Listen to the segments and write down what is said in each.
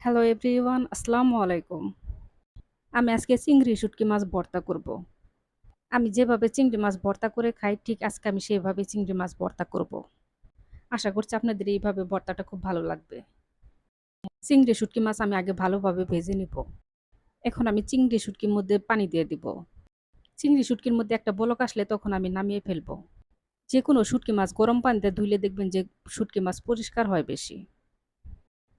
Hello everyone, আসসালামু আলাইকুম। আমি আজকে চিংড়ি শুঁটকি মাছ ভর্তা করব। আমি যেভাবে চিংড়ি মাছ ভর্তা করে খাই, ঠিক আজকে আমি সেভাবে চিংড়ি মাছ ভর্তা করব। আশা করছি আপনাদের এইভাবে ভর্তাটা খুব ভালো লাগবে। চিংড়ি শুঁটকি মাছ আমি আগে ভালোভাবে ভেজে নিব। এখন আমি চিংড়ি শুঁটকির মধ্যে পানি দিয়ে দিব। চিংড়ি শুঁটকির মধ্যে একটা বলক আসলে তখন আমি নামিয়ে ফেলব। যেকোনো শুঁটকি মাছ গরম পানিতে ধুইলে দেখবেন যে শুঁটকি মাছ পরিষ্কার হয় বেশি।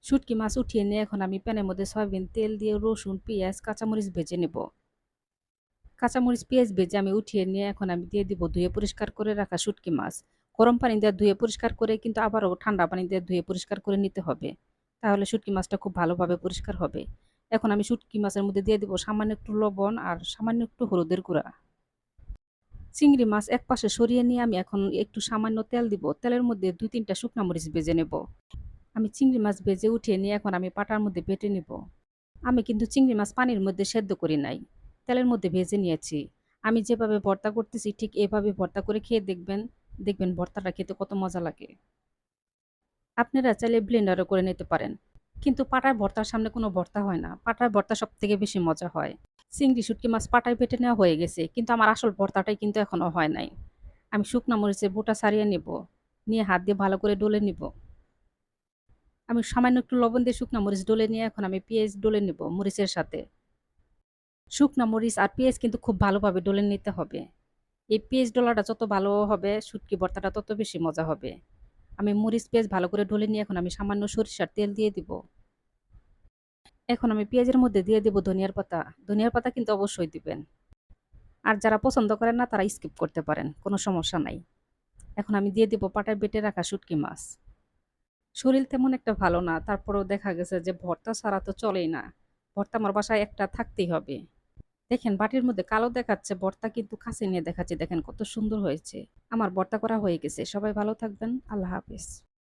শুঁটকি মাছ উঠিয়ে নিয়ে এখন আমি প্যানের মধ্যে সয়াবিন তেল দিয়ে রসুন, পেঁয়াজ, কাঁচামরিচ ভেজে নেব। কাঁচামরিচ, পেঁয়াজ ভেজে আমি উঠিয়ে নিয়ে এখন আমি দিয়ে দিব ধুয়ে পরিষ্কার করে রাখা শুটকি মাছ। গরম পানি দিয়ে ধুয়ে পরিষ্কার করে কিন্তু আবারও ঠান্ডা পানি দিয়ে ধুয়ে পরিষ্কার করে নিতে হবে। তাহলে শুটকি মাছটা খুব ভালোভাবে পরিষ্কার হবে। এখন আমি শুটকি মাছের মধ্যে দিয়ে দিব সামান্য একটু লবণ আর সামান্য একটু হলুদের গুঁড়া। চিংড়ি মাছ একপাশে সরিয়ে নিয়ে আমি এখন একটু সামান্য তেল দিব। তেলের মধ্যে ২-৩টা শুকনা মরিচ ভেজে নেব। আমি চিংড়ি মাছ ভেজে উঠিয়ে নিয়ে এখন আমি পাটার মধ্যে বেটে নেব। আমি কিন্তু চিংড়ি মাছ পানির মধ্যে সেদ্ধ করি নাই। তেলের মধ্যে ভেজে নিয়েছি। আমি যেভাবে ভর্তা করতেছি ঠিক এভাবে ভর্তা করে খেয়ে দেখবেন, দেখবেন ভর্তাটা খেতে কত মজা লাগে। আপনারা চাইলে ব্লেন্ডারও করে নিতে পারেন। কিন্তু পাটায় ভর্তার সামনে কোনো ভর্তা হয় না। পাটায় ভর্তা সবথেকে বেশি মজা হয়। চিংড়ি শুটকি মাছ পাটায় বেটে নেওয়া হয়ে গেছে। কিন্তু আমার আসল ভর্তাটাই কিন্তু এখনো হয় নাই। আমি শুকনা মরিচের বোটা ছাড়িয়ে নেব। নিয়ে হাত দিয়ে ভালো করে ডলে নিব। আমি সামান্য একটু লবণ দিয়ে শুকনা মরিচ ডলে নিয়ে এখন আমি পেঁয়াজ ডলে নেব মরিচের সাথে। শুকনা মরিচ আর পেঁয়াজ কিন্তু খুব ভালোভাবে ডলে নিতে হবে। এই পেঁয়াজ ডলাটা যত ভালো হবে শুটকি ভর্তাটা তত বেশি মজা হবে। আমি মরিচ, পেঁয়াজ ভালো করে ডলে নিয়ে এখন আমি সামান্য সরিষার তেল দিয়ে দিব। এখন আমি পেঁয়াজের মধ্যে দিয়ে দিব ধনিয়ার পাতা। ধনিয়ার পাতা কিন্তু অবশ্যই দিবেন। আর যারা পছন্দ করেন না তারা স্কিপ করতে পারেন। কোনো সমস্যা নাই। এখন আমি দিয়ে দিব পাটায় বেটে রাখা শুটকি মাছ। শরীর তেমন একটা ভালো না। তারপরেও দেখা গেছে যে ভর্তা ছাড়া তো চলেই না। ভর্তা আমার বাসায় একটা থাকতেই হবে। দেখেন বাটির মধ্যে কালো দেখাচ্ছে, ভর্তা কিন্তু কাছে নিয়ে দেখাচ্ছি। দেখেন কত সুন্দর হয়েছে। আমার ভর্তা করা হয়ে গেছে। সবাই ভালো থাকবেন। আল্লাহ হাফেজ।